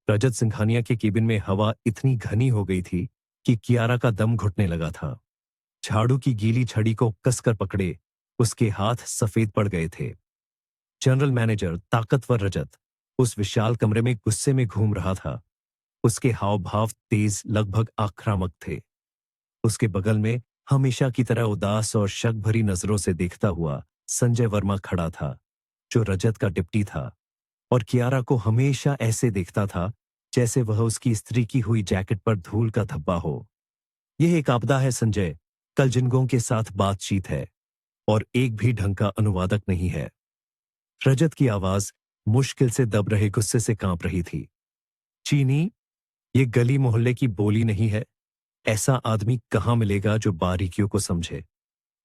रजत सिंघानिया के केबिन में हवा इतनी घनी हो गई थी कि कियारा का दम घुटने लगा था। झाड़ू की गीली छड़ी को कसकर पकड़े उसके हाथ सफेद पड़ गए थे। जनरल मैनेजर ताकतवर रजत उस विशाल कमरे में गुस्से में घूम रहा था। उसके हाव भाव तेज, लगभग आक्रामक थे। उसके बगल में हमेशा की तरह उदास और शक भरी नजरों से देखता हुआ संजय वर्मा खड़ा था, जो रजत का डिप्टी था और कियारा को हमेशा ऐसे देखता था जैसे वह उसकी इस्त्री की हुई जैकेट पर धूल का धब्बा हो। यह एक आपदा है संजय, कल जिनगों के साथ बातचीत है और एक भी ढंग का अनुवादक नहीं है। रजत की आवाज मुश्किल से दब रहे गुस्से से कांप रही थी। चीनी, ये गली मोहल्ले की बोली नहीं है। ऐसा आदमी कहां मिलेगा जो बारीकियों को समझे।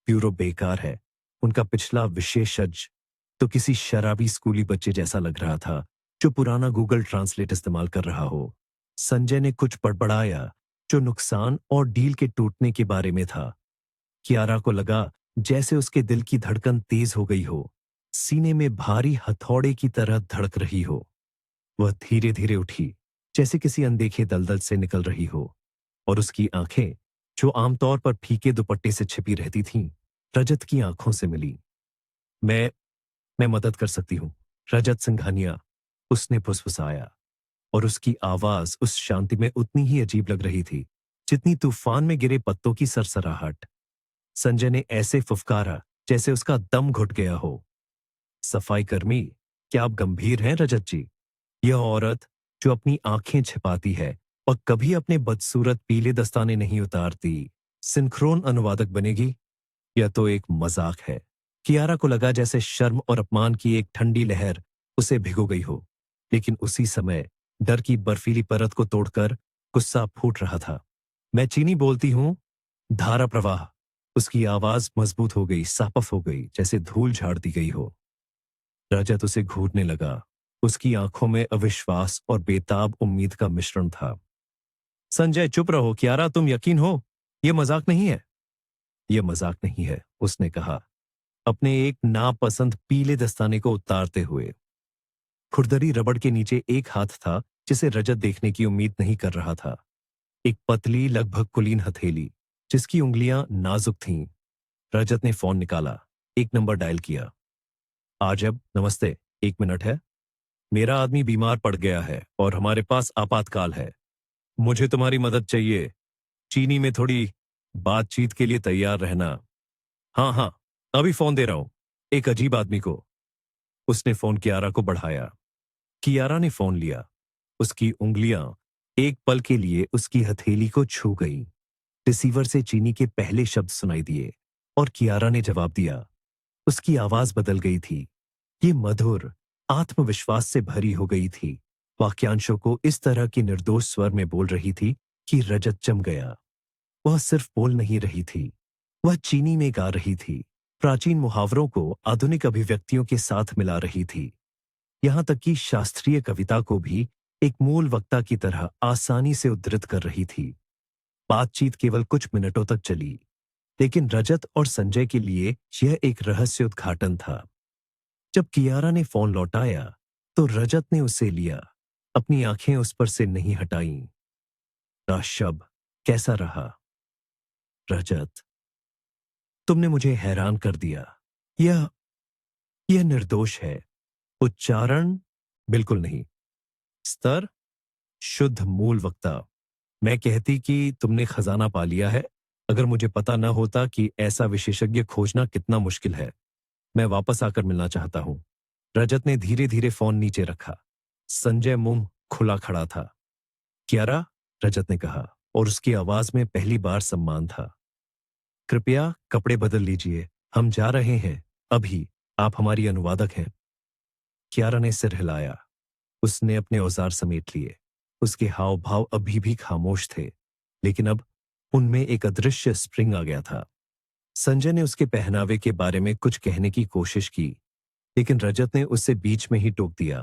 ब्यूरो बेकार है। उनका पिछला विशेषज्ञ तो किसी शराबी स्कूली बच्चे जैसा लग रहा था, जो पुराना गूगल ट्रांसलेट इस्तेमाल कर रहा हो। संजय ने कुछ बड़बड़ाया जो नुकसान और डील के टूटने के बारे में था। कियारा को लगा जैसे उसके दिल की धड़कन तेज हो गई हो, सीने में भारी हथौड़े की तरह धड़क रही हो। वह धीरे धीरे उठी, जैसे किसी अनदेखे दलदल से निकल रही हो, और उसकी आंखें, जो आमतौर पर फीके दुपट्टे से छिपी रहती थीं, रजत की आंखों से मिली। मैं मदद कर सकती हूं, रजत सिंघानिया, उसने फुसफुसाया, और उसकी आवाज उस शांति में उतनी ही अजीब लग रही थी जितनी तूफान में गिरे पत्तों की सरसराहट। संजय ने ऐसे फुफकारा जैसे उसका दम घुट गया हो। सफाई कर्मी, क्या आप गंभीर हैं रजत जी? यह औरत जो अपनी आंखें छिपाती है और कभी अपने बदसूरत पीले दस्ताने नहीं उतारती, सिंक्रोन अनुवादक बनेगी? यह तो एक मजाक है। कियारा को लगा जैसे शर्म और अपमान की एक ठंडी लहर उसे भिगो गई हो, लेकिन उसी समय डर की बर्फीली परत को तोड़कर गुस्सा फूट रहा था। मैं चीनी बोलती हूं। धारा प्रवाह। उसकी आवाज मजबूत हो गई, सापफ हो गई, जैसे धूल झाड़ दी गई हो। रजत उसे घूरने लगा। उसकी आंखों में अविश्वास और बेताब उम्मीद का मिश्रण था। संजय चुप रहो कियारा, तुम यकीन हो यह मजाक नहीं है। यह मजाक नहीं है, उसने कहा, अपने एक नापसंद पीले दस्ताने को उतारते हुए। खुरदरी रबड़ के नीचे एक हाथ था जिसे रजत देखने की उम्मीद नहीं कर रहा था। एक पतली, लगभग कुलीन हथेली, जिसकी उंगलियां नाजुक थीं। रजत ने फोन निकाला, एक नंबर डायल किया। आजब, नमस्ते, 1 मिनट है। मेरा आदमी बीमार पड़ गया है और हमारे पास आपातकाल है। मुझे तुम्हारी मदद चाहिए। चीनी में थोड़ी बातचीत के लिए तैयार रहना। हाँ हाँ, अभी फोन दे रहा हूं, एक अजीब आदमी को। उसने फोन कियारा को बढ़ाया। कियारा ने फोन लिया। उसकी उंगलियां एक पल के लिए उसकी हथेली को छू गईं। रिसीवर से चीनी के पहले शब्द सुनाई दिए और कियारा ने जवाब दिया। उसकी आवाज बदल गई थी। ये मधुर, आत्मविश्वास से भरी हो गई थी। वाक्यांशों को इस तरह की निर्दोष स्वर में बोल रही थी कि रजत जम गया। वह सिर्फ बोल नहीं रही थी, वह चीनी में गा रही थी। प्राचीन मुहावरों को आधुनिक अभिव्यक्तियों के साथ मिला रही थी। यहां तक कि शास्त्रीय कविता को भी एक मूल वक्ता की तरह आसानी से उद्धृत कर रही थी। बातचीत केवल कुछ मिनटों तक चली, लेकिन रजत और संजय के लिए यह एक रहस्य उद्घाटन था। जब कियारा ने फोन लौटाया तो रजत ने उसे लिया, अपनी आंखें उस पर से नहीं हटाईं। शब कैसा रहा? रजत, तुमने मुझे हैरान कर दिया। यह यह निर्दोष है। उच्चारण बिल्कुल नहीं। स्तर शुद्ध मूल वक्ता। मैं कहती कि तुमने खजाना पा लिया है। अगर मुझे पता न होता कि ऐसा विशेषज्ञ खोजना कितना मुश्किल है। मैं वापस आकर मिलना चाहता हूं। रजत ने धीरे धीरे फोन नीचे रखा। संजय मुंह खुला खड़ा था। कियारा, रजत ने कहा, और उसकी आवाज में पहली बार सम्मान था। कृपया कपड़े बदल लीजिए, हम जा रहे हैं अभी। आप हमारी अनुवादक हैं। कियारा ने सिर हिलाया। उसने अपने औजार समेट लिए। उसके हाव भाव अभी भी खामोश थे, लेकिन अब उनमें एक अदृश्य स्प्रिंग आ गया था। संजय ने उसके पहनावे के बारे में कुछ कहने की कोशिश की, लेकिन रजत ने उसे बीच में ही टोक दिया।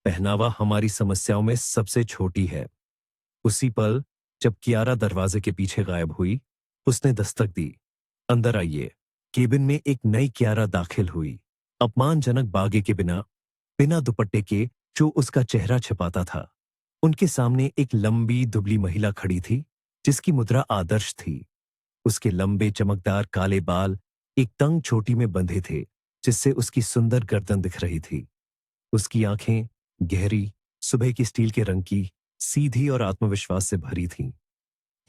पहनावा हमारी समस्याओं में सबसे छोटी है। उसी पल जब कियारा दरवाजे के पीछे गायब हुई, उसने दस्तक दी। अंदर आइए। केबिन में एक नई कियारा दाखिल हुई, अपमानजनक बागे के बिना, बिना दुपट्टे के, जो उसका चेहरा छिपाता था। उनके सामने एक लंबी दुबली महिला खड़ी थी, जिसकी मुद्रा आदर्श थी। उसके लंबे चमकदार काले बाल एक तंग चोटी में बंधे थे, जिससे उसकी सुंदर गर्दन दिख रही थी। उसकी आंखें गहरी, सुबह की स्टील के रंग की, सीधी और आत्मविश्वास से भरी थीं।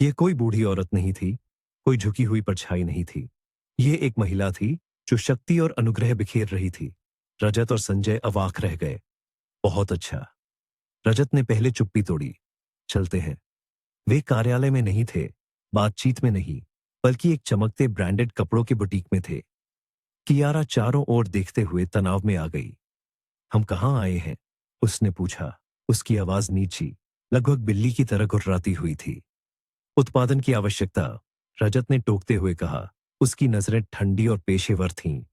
यह कोई बूढ़ी औरत नहीं थी, कोई झुकी हुई परछाई नहीं थी। यह एक महिला थी जो शक्ति और अनुग्रह बिखेर रही थी। रजत और संजय अवाक रह गए। बहुत अच्छा। रजत ने पहले चुप्पी तोड़ी। चलते हैं। वे कार्यालय में नहीं थे, बातचीत में नहीं, बल्कि एक चमकते ब्रांडेड कपड़ों के बुटीक में थे। कियारा चारों ओर देखते हुए तनाव में आ गई। हम कहाँ आए हैं? उसने पूछा। उसकी आवाज नीची, लगभग बिल्ली की तरह गुर्राती हुई थी। उत्पादन की आवश्यकता, रजत ने टोकते हुए कहा। उसकी नजरें ठंडी और पेशेवर थीं।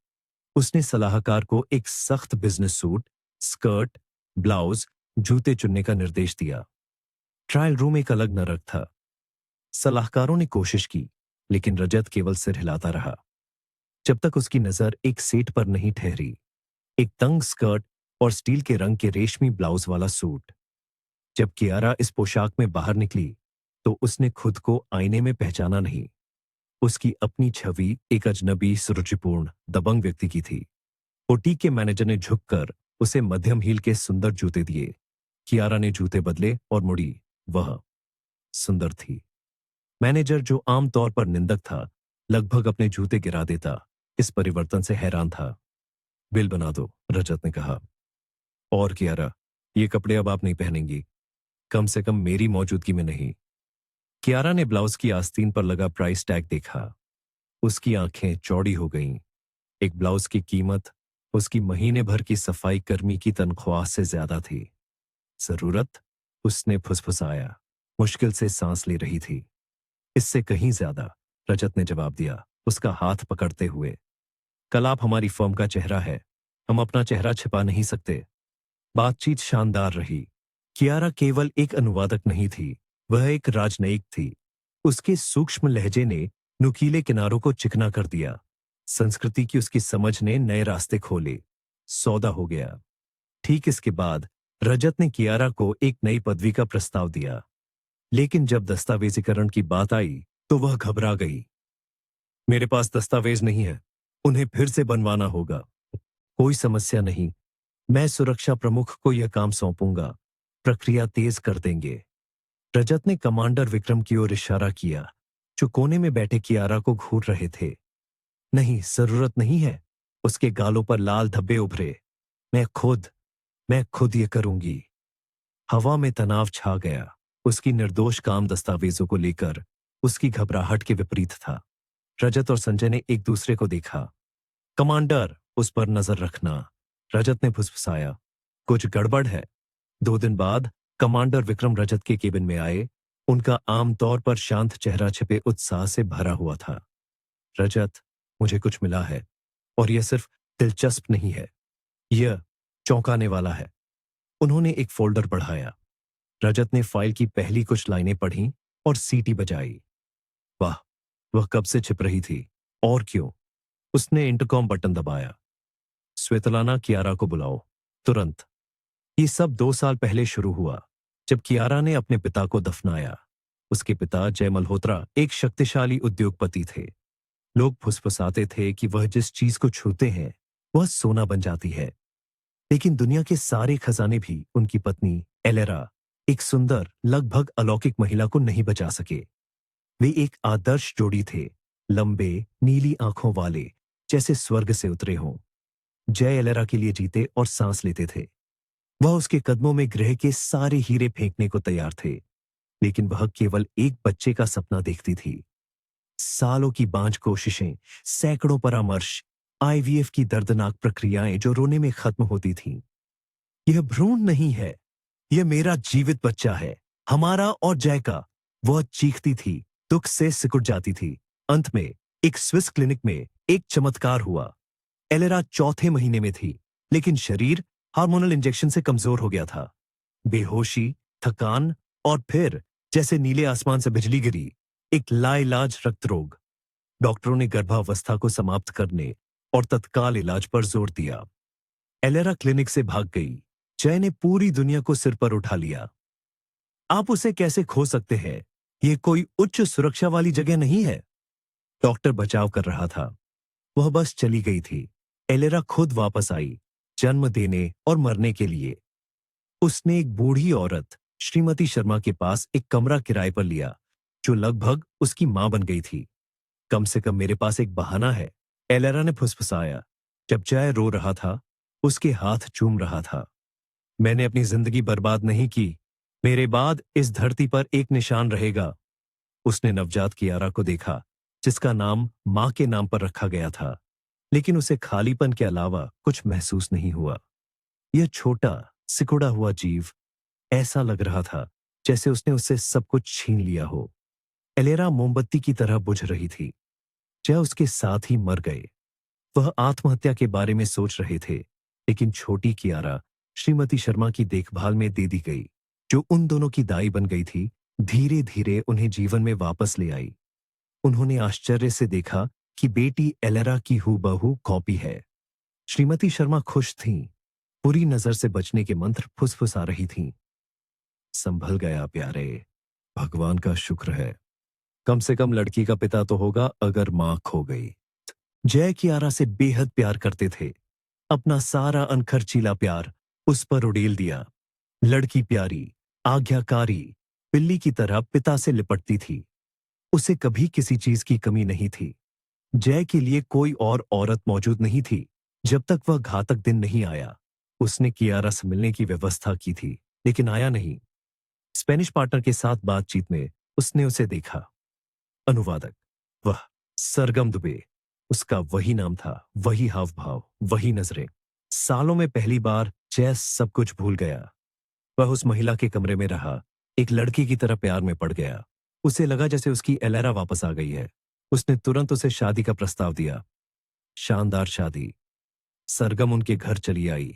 उसने सलाहकार को एक सख्त बिजनेस सूट, स्कर्ट, ब्लाउज, जूते चुनने का निर्देश दिया। ट्रायल रूम एक अलग नरक था। सलाहकारों ने कोशिश की, लेकिन रजत केवल सिर हिलाता रहा, जब तक उसकी नजर एक सेट पर नहीं ठहरी। एक तंग स्कर्ट और स्टील के रंग के रेशमी ब्लाउज वाला सूट। जब कियारा इस पोशाक में बाहर निकली, तो उसने खुद को आईने में पहचाना नहीं। उसकी अपनी छवि एक अजनबी, सुरुचिपूर्ण, दबंग व्यक्ति की थी। बुटीक के मैनेजर ने झुककर उसे मध्यम हील के सुंदर जूते दिए। कियारा ने जूते बदले और मुड़ी। वह सुंदर थी। मैनेजर, जो आमतौर पर निंदक था, लगभग अपने जूते गिरा देता, इस परिवर्तन से हैरान था। बिल बना दो, रजत ने कहा। और कियारा, ये कपड़े अब आप नहीं पहनेंगी, कम से कम मेरी मौजूदगी में नहीं। कियारा ने ब्लाउज की आस्तीन पर लगा प्राइस टैग देखा। उसकी आंखें चौड़ी हो गईं। एक ब्लाउज की कीमत उसकी महीने भर की सफाई कर्मी की तनख्वाह से ज्यादा थी। जरूरत? उसने फुसफुसाया, मुश्किल से सांस ले रही थी। इससे कहीं ज्यादा, रजत ने जवाब दिया, उसका हाथ पकड़ते हुए। कल आप हमारी फर्म का चेहरा है, हम अपना चेहरा छिपा नहीं सकते। बातचीत शानदार रही। कियारा केवल एक अनुवादक नहीं थी, वह एक राजनयिक थी। उसके सूक्ष्म लहजे ने नुकीले किनारों को चिकना कर दिया। संस्कृति की उसकी समझ ने नए रास्ते खोले। सौदा हो गया। ठीक इसके बाद रजत ने कियारा को एक नई पदवी का प्रस्ताव दिया, लेकिन जब दस्तावेजीकरण की बात आई तो वह घबरा गई। मेरे पास दस्तावेज नहीं है, उन्हें फिर से बनवाना होगा। कोई समस्या नहीं, मैं सुरक्षा प्रमुख को यह काम सौंपूंगा, प्रक्रिया तेज कर देंगे। रजत ने कमांडर विक्रम की ओर इशारा किया, जो कोने में बैठे कियारा को घूर रहे थे। नहीं, जरूरत नहीं है। उसके गालों पर लाल धब्बे उभरे। मैं खुद ये करूंगी। हवा में तनाव छा गया। उसकी निर्दोष काम दस्तावेजों को लेकर उसकी घबराहट के विपरीत था। रजत और संजय ने एक दूसरे को देखा। कमांडर, उस पर नजर रखना, रजत ने फुसफुसाया। कुछ गड़बड़ है। 2 दिन बाद कमांडर विक्रम रजत के केबिन में आए। उनका आमतौर पर शांत चेहरा छिपे उत्साह से भरा हुआ था। रजत, मुझे कुछ मिला है, और यह सिर्फ दिलचस्प नहीं है, यह चौंकाने वाला है। उन्होंने एक फोल्डर बढ़ाया। रजत ने फाइल की पहली कुछ लाइनें पढ़ीं और सीटी बजाई। वाह, वह कब से छिप रही थी, और क्यों? उसने इंटरकॉम बटन दबाया। स्वेतलाना, कियारा को बुलाओ, तुरंत। ये सब 2 साल पहले शुरू हुआ, जब कियारा ने अपने पिता को दफनाया। उसके पिता जय मल्होत्रा एक शक्तिशाली उद्योगपति थे। लोग फुसफुसाते थे कि वह जिस चीज को छूते हैं वह सोना बन जाती है। लेकिन दुनिया के सारे खजाने भी उनकी पत्नी एलेरा, एक सुंदर, लगभग अलौकिक महिला को नहीं बचा सके। वे एक आदर्श जोड़ी थे, लंबे, नीली आंखों वाले, जैसे स्वर्ग से उतरे हों। जय एलेरा के लिए जीते और सांस लेते थे। वह उसके कदमों में ग्रह के सारे हीरे फेंकने को तैयार थे, लेकिन वह केवल एक बच्चे का सपना देखती थी। सालों की बांझ कोशिशें, सैकड़ों परामर्श, आईवीएफ की दर्दनाक प्रक्रियाएं जो रोने में खत्म होती थीं। यह भ्रूण नहीं है, यह मेरा जीवित बच्चा है, हमारा और जय का। वह चीखती थी, दुख से सिकुड़ जाती थी। अंत में एक स्विस क्लिनिक में एक चमत्कार हुआ। एलेरा 4थे महीने में थी, लेकिन शरीर हार्मोनल इंजेक्शन से कमजोर हो गया था। बेहोशी, थकान, और फिर जैसे नीले आसमान से बिजली गिरी, एक लाइलाज रक्त रोग। डॉक्टरों ने गर्भावस्था को समाप्त करने और तत्काल इलाज पर जोर दिया। एलेरा क्लिनिक से भाग गई। जय ने पूरी दुनिया को सिर पर उठा लिया। आप उसे कैसे खो सकते हैं? ये कोई उच्च सुरक्षा वाली जगह नहीं है। डॉक्टर बचाव कर रहा था। वह बस चली गई थी। एलेरा खुद वापस आई, जन्म देने और मरने के लिए। उसने एक बूढ़ी औरत श्रीमती शर्मा के पास एक कमरा किराए पर लिया, जो लगभग उसकी मां बन गई थी। कम से कम मेरे पास एक बहाना है, एलेरा ने फुसफुसाया। जब जय रो रहा था, उसके हाथ चूम रहा था। मैंने अपनी जिंदगी बर्बाद नहीं की। मेरे बाद इस धरती पर एक निशान रहेगा। उसने नवजात कियारा को देखा, जिसका नाम मां के नाम पर रखा गया था, लेकिन उसे खालीपन के अलावा कुछ महसूस नहीं हुआ। यह छोटा सिकुड़ा हुआ जीव, ऐसा लग रहा था जैसे उसने उससे सब कुछ छीन लिया हो। एलेरा मोमबत्ती की तरह बुझ रही थी। जय उसके साथ ही मर गए। वह आत्महत्या के बारे में सोच रहे थे, लेकिन छोटी कियारा श्रीमती शर्मा की देखभाल में दे दी गई, जो उन दोनों की दाई बन गई थी। धीरे धीरे उन्हें जीवन में वापस ले आई। उन्होंने आश्चर्य से देखा कि बेटी एलेरा की हूबहू कॉपी है। श्रीमती शर्मा खुश थीं। बुरी नजर से बचने के मंत्र फुसफुसा रही थीं। संभल गया प्यारे, भगवान का शुक्र है। कम से कम लड़की का पिता तो होगा अगर मां खो गई। जय कियारा से बेहद प्यार करते थे। अपना सारा अनखर्चीला प्यार उस पर उड़ेल दिया। लड़की प्यारी, आज्ञाकारी, बिल्ली की तरह पिता से लिपटती थी। उसे कभी किसी चीज की कमी नहीं थी। जय के लिए कोई और औरत मौजूद नहीं थी, जब तक वह घातक दिन नहीं आया। उसने कियारा से मिलने की व्यवस्था की थी, लेकिन आया नहीं। स्पेनिश पार्टनर के साथ बातचीत में उसने उसे देखा। अनुवादक, वह सरगम दुबे। उसका वही नाम था, वही हाव भाव, वही नजरें। सालों में पहली बार जय सब कुछ भूल गया। वह उस महिला के कमरे में रहा, एक लड़की की तरह प्यार में पड़ गया। उसे लगा जैसे उसकी एलेरा वापस आ गई है। उसने तुरंत उसे शादी का प्रस्ताव दिया। शानदार शादी। सरगम उनके घर चली आई।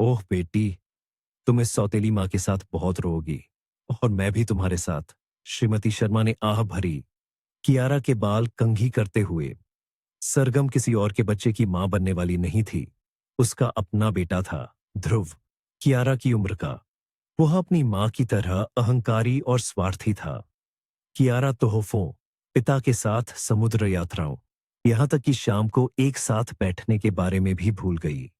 ओह बेटी, तुम इस सौतेली मां के साथ बहुत रोओगी, और मैं भी तुम्हारे साथ। श्रीमती शर्मा ने आह भरी, कियारा के बाल कंघी करते हुए। सरगम किसी और के बच्चे की मां बनने वाली नहीं थी। उसका अपना बेटा था, ध्रुव, कियारा की उम्र का। वह अपनी मां की तरह अहंकारी और स्वार्थी था। कियारा तोहफों, पिता के साथ समुद्र यात्राओं, यहां तक कि शाम को एक साथ बैठने के बारे में भी भूल गई।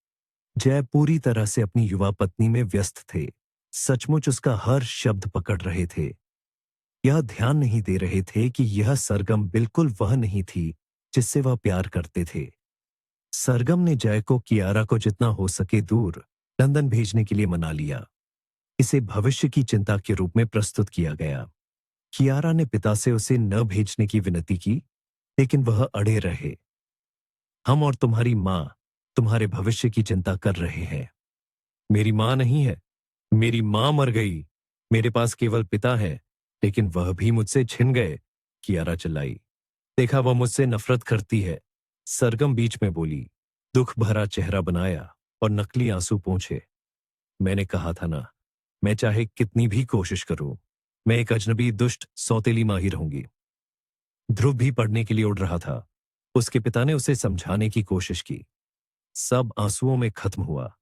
जय पूरी तरह से अपनी युवा पत्नी में व्यस्त थे। सचमुच उसका हर शब्द पकड़ रहे थे। यह ध्यान नहीं दे रहे थे कि यह सरगम बिल्कुल वह नहीं थी जिससे वह प्यार करते थे। सरगम ने जय को कियारा को जितना हो सके दूर लंदन भेजने के लिए मना लिया। इसे भविष्य की चिंता के रूप में प्रस्तुत किया गया। कियारा ने पिता से उसे न भेजने की विनती की, लेकिन वह अड़े रहे। हम और तुम्हारी मां तुम्हारे भविष्य की चिंता कर रहे हैं। मेरी मां नहीं है, मेरी मां मर गई। मेरे पास केवल पिता है, लेकिन वह भी मुझसे छिन गए, कियारा चिल्लाई। देखा, वह मुझसे नफरत करती है, सरगम बीच में बोली। दुख भरा चेहरा बनाया और नकली आंसू पोंछे। मैंने कहा था ना, मैं चाहे कितनी भी कोशिश करूं, मैं एक अजनबी दुष्ट सौतेली मां ही रहूंगी। ध्रुव भी पढ़ने के लिए उड़ रहा था। उसके पिता ने उसे समझाने की कोशिश की। सब आंसुओं में खत्म हुआ।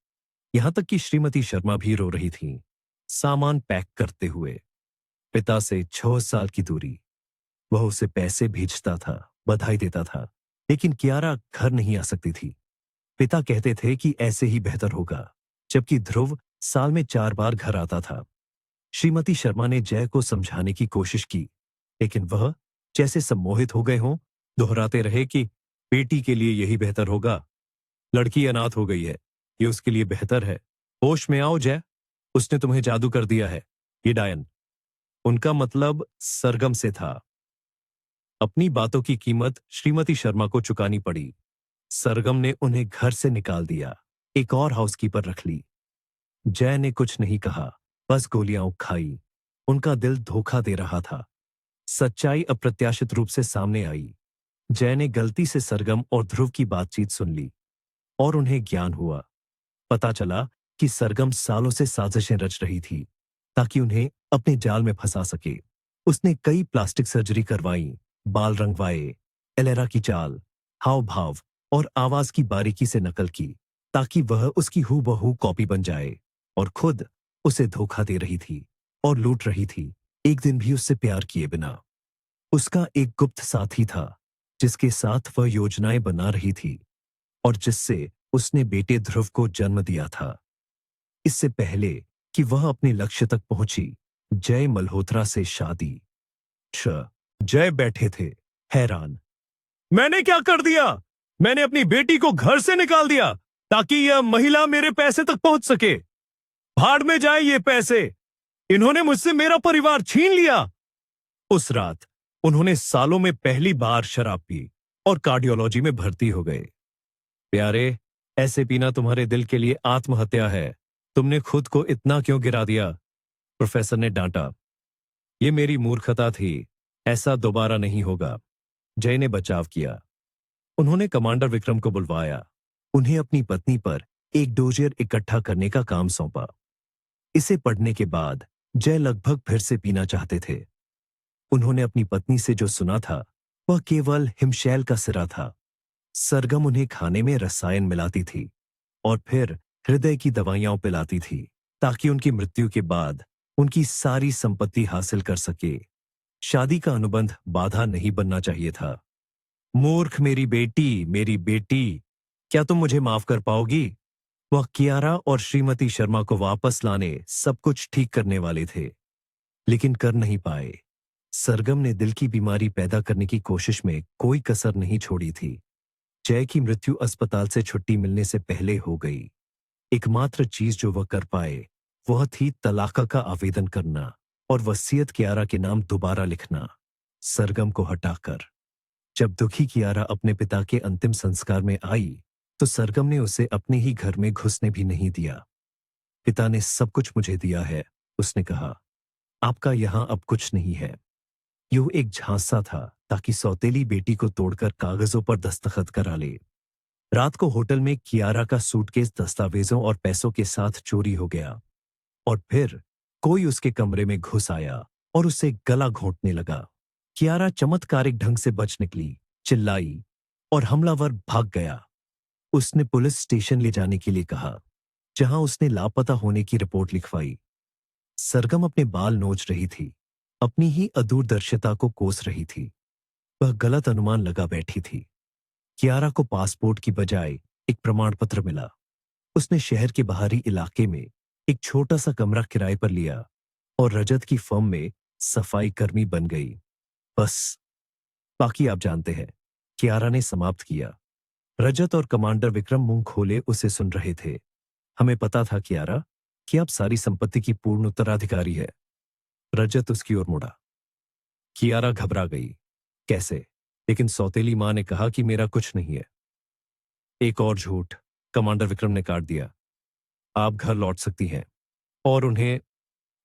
यहां तक कि श्रीमती शर्मा भी रो रही थीं, सामान पैक करते हुए। पिता से 6 साल की दूरी। वह उसे पैसे भेजता था, बधाई देता था, लेकिन कियारा घर नहीं आ सकती थी। पिता कहते थे कि ऐसे ही बेहतर होगा, जबकि ध्रुव साल में 4 बार घर आता था। श्रीमती शर्मा ने जय को समझाने की कोशिश की, लेकिन वह जैसे सम्मोहित हो गए हों, दोहराते रहे कि बेटी के लिए यही बेहतर होगा। लड़की अनाथ हो गई है, ये उसके लिए बेहतर है। होश में आओ जय, उसने तुम्हें जादू कर दिया है, ये डायन। उनका मतलब सरगम से था। अपनी बातों की कीमत श्रीमती शर्मा को चुकानी पड़ी। सरगम ने उन्हें घर से निकाल दिया, एक और हाउसकीपर रख ली। जय ने कुछ नहीं कहा, बस गोलियां खाई। उनका दिल धोखा दे रहा था। सच्चाई अप्रत्याशित रूप से सामने आई। जय ने गलती से सरगम और ध्रुव की बातचीत सुन ली, और उन्हें ज्ञान हुआ। पता चला कि सरगम सालों से साजिशें रच रही थी, ताकि उन्हें अपने जाल में फंसा सके। उसने कई प्लास्टिक सर्जरी करवाई, बाल रंगवाए, एलेरा की चाल, हाव भाव और आवाज की बारीकी से नकल की, ताकि वह उसकी हूबहू कॉपी बन जाए, और खुद उसे धोखा दे रही थी। और लूट रही थी, एक दिन भी उससे प्यार किए बिना। उसका एक गुप्त साथी था जिसके साथ वह योजनाएं बना रही थी और जिससे उसने बेटे ध्रुव को जन्म दिया था। इससे पहले कि वह अपने लक्ष्य तक पहुंची, जय मल्होत्रा से शादी। जय बैठे थे, हैरान। मैंने क्या कर दिया? मैंने अपनी बेटी को घर से निकाल दिया ताकि यह महिला मेरे पैसे तक पहुंच सके। भाड़ में जाए ये पैसे। इन्होंने मुझसे मेरा परिवार छीन लिया। उस रात उन्होंने सालों में पहली बार शराब पी और कार्डियोलॉजी में भर्ती हो गए। प्यारे, ऐसे पीना तुम्हारे दिल के लिए आत्महत्या है। तुमने खुद को इतना क्यों गिरा दिया? प्रोफेसर ने डांटा। ये मेरी मूर्खता थी, ऐसा दोबारा नहीं होगा। जय ने बचाव किया। उन्होंने कमांडर विक्रम को बुलवाया। उन्हें अपनी पत्नी पर एक डोजियर इकट्ठा करने का काम सौंपा। इसे पढ़ने के बाद जय लगभग फिर से पीना चाहते थे। उन्होंने अपनी पत्नी से जो सुना था वह केवल हिमशैल का सिरा था। सरगम उन्हें खाने में रसायन मिलाती थी और फिर हृदय की दवाइयां पिलाती थी ताकि उनकी मृत्यु के बाद उनकी सारी संपत्ति हासिल कर सके। शादी का अनुबंध बाधा नहीं बनना चाहिए था। मूर्ख मेरी बेटी, क्या तुम मुझे माफ कर पाओगी? वह कियारा और श्रीमती शर्मा को वापस लाने, सब कुछ ठीक करने वाले थे, लेकिन कर नहीं पाए। सरगम ने दिल की बीमारी पैदा करने की कोशिश में कोई कसर नहीं छोड़ी थी। जय की मृत्यु अस्पताल से छुट्टी मिलने से पहले हो गई। एकमात्र चीज जो वह कर पाए वह थी तलाक का आवेदन करना और वसीयत कियारा के नाम दोबारा लिखना, सरगम को हटाकर। जब दुखी कियारा अपने पिता के अंतिम संस्कार में आई तो सरगम ने उसे अपने ही घर में घुसने भी नहीं दिया। पिता ने सब कुछ मुझे दिया है, उसने कहा। आपका यहां अब कुछ नहीं है। यूं एक झांसा था ताकि सौतेली बेटी को तोड़कर कागजों पर दस्तखत करा ले। रात को होटल में कियारा का सूटकेस दस्तावेजों और पैसों के साथ चोरी हो गया और फिर कोई उसके कमरे में घुस आया और उसे गला घोंटने लगा। कियारा चमत्कारिक ढंग से बच निकली, चिल्लाई और हमलावर भाग गया। उसने पुलिस स्टेशन ले जाने के लिए कहा, जहां उसने लापता होने की रिपोर्ट लिखवाई। सरगम अपने बाल नोच रही थी, अपनी ही अदूरदर्शिता को कोस रही थी। वह गलत अनुमान लगा बैठी थी। कियारा को पासपोर्ट की बजाय एक प्रमाण पत्र मिला। उसने शहर के बाहरी इलाके में एक छोटा सा कमरा किराए पर लिया और रजत की फर्म में सफाई कर्मी बन गई। बस, बाकी आप जानते हैं, कियारा ने समाप्त किया। रजत और कमांडर विक्रम मुंह खोले उसे सुन रहे थे। हमें पता था कियारा कि आप सारी संपत्ति की पूर्ण उत्तराधिकारी है। रजत उसकी ओर मुड़ा। कियारा घबरा गई। कैसे? लेकिन सौतेली मां ने कहा कि मेरा कुछ नहीं है। एक और झूठ, कमांडर विक्रम ने काट दिया। आप घर लौट सकती हैं और उन्हें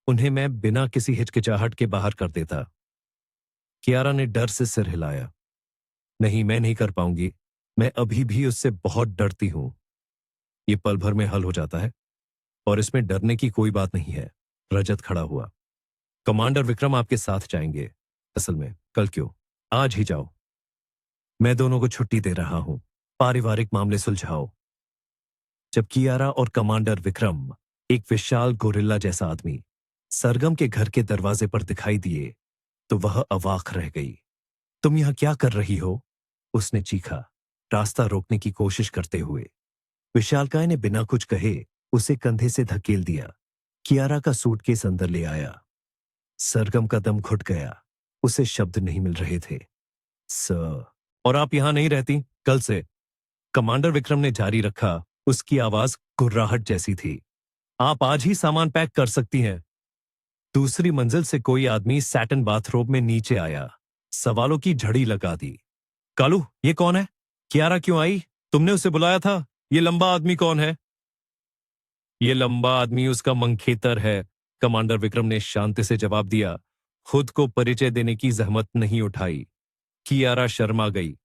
उन्हें मैं बिना किसी हिचकिचाहट के बाहर कर देता। कियारा ने डर से सिर हिलाया। नहीं, मैं नहीं कर पाऊंगी। मैं अभी भी उससे बहुत डरती हूं। ये पल भर में हल हो जाता है और इसमें डरने की कोई बात नहीं है। रजत खड़ा हुआ। कमांडर विक्रम आपके साथ जाएंगे। असल में कल क्यों, आज ही जाओ। मैं दोनों को छुट्टी दे रहा हूं। पारिवारिक मामले सुलझाओ। जब कियारा और कमांडर विक्रम, एक विशाल गोरिल्ला जैसा आदमी, सरगम के घर के दरवाजे पर दिखाई दिए तो वह अवाक रह गई। तुम यहां क्या कर रही हो? उसने चीखा, रास्ता रोकने की कोशिश करते हुए। विशालकाय ने बिना कुछ कहे उसे कंधे से धकेल दिया। कियारा का सूटकेस अंदर ले आया। सरगम का दम घुट गया। उसे शब्द नहीं मिल रहे थे। सर, और आप यहां नहीं रहती कल से? कमांडर विक्रम ने जारी रखा। उसकी आवाज गुर्राहट जैसी थी। आप आज ही सामान पैक कर सकती हैं। दूसरी मंजिल से कोई आदमी सैटिन बाथरोब में नीचे आया। सवालों की झड़ी लगा दी। कालू, ये कौन है? कियारा क्यों आई? तुमने उसे बुलाया था? ये लंबा आदमी कौन है? ये लंबा आदमी उसका मंखेतर है, कमांडर विक्रम ने शांति से जवाब दिया। खुद को परिचय देने की जहमत नहीं उठाई। कियारा शर्मा गई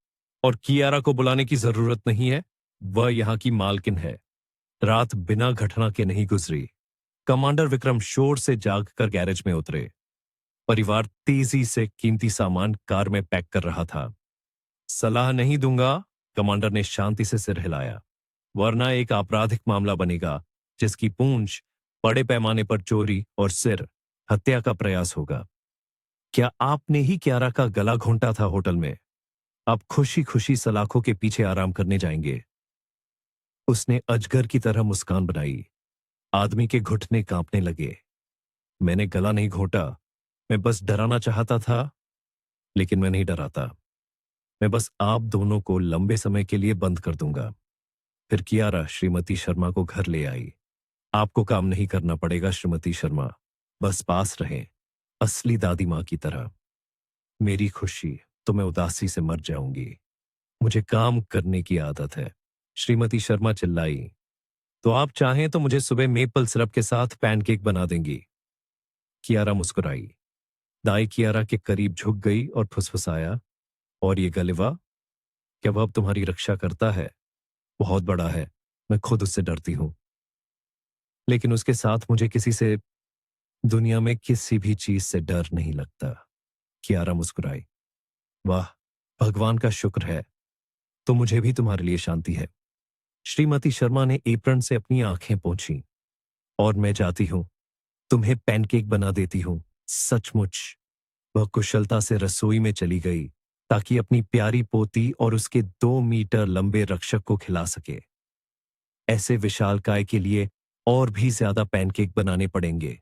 और कियारा को बुलाने की जरूरत नहीं है। वह यहां की मालकिन है। रात बिना घटना के नहीं गुजरी। कमांडर विक्रम शोर से जागकर गैरेज में उतरे। परिवार तेजी से कीमती सामान कार में पैक कर रहा था। सलाह नहीं दूंगा, कमांडर ने शांति से सिर हिलाया, वरना एक आपराधिक मामला बनेगा जिसकी पूंछ बड़े पैमाने पर चोरी और सिर हत्या का प्रयास होगा। क्या आपने ही कियारा का गला घोंटा था होटल में? अब खुशी खुशी सलाखों के पीछे आराम करने जाएंगे। उसने अजगर की तरह मुस्कान बनाई। आदमी के घुटने कांपने लगे। मैंने गला नहीं घोंटा, मैं बस डराना चाहता था, लेकिन मैं नहीं डराता। मैं बस आप दोनों को लंबे समय के लिए बंद कर दूंगा। फिर कियारा श्रीमती शर्मा को घर ले आई। आपको काम नहीं करना पड़ेगा श्रीमती शर्मा, बस पास रहें, असली दादी माँ की तरह। मेरी खुशी तो मैं उदासी से मर जाऊंगी। मुझे काम करने की आदत है। श्रीमती शर्मा चिल्लाई। तो आप चाहें तो मुझे सुबह मेपल सिरप के साथ पैनकेक बना देंगी। कियारा मुस्कुराई। दाई कियारा के करीब झुक गई और फुसफुसाया, और ये गलिवा, क्या वह अब तुम्हारी रक्षा करता है? बहुत बड़ा है, मैं खुद उससे डरती हूं। लेकिन उसके साथ मुझे किसी से, दुनिया में किसी भी चीज से डर नहीं लगता। कियारा मुस्कुराई। वाह, भगवान का शुक्र है, तो मुझे भी तुम्हारे लिए शांति है। श्रीमती शर्मा ने एप्रन से अपनी आंखें पोंछी। और मैं जाती हूं, तुम्हें पैनकेक बना देती हूं, सचमुच। वह कुशलता से रसोई में चली गई ताकि अपनी प्यारी पोती और उसके 2 मीटर लंबे रक्षक को खिला सके। ऐसे विशालकाय के लिए और भी ज्यादा पैनकेक बनाने पड़ेंगे।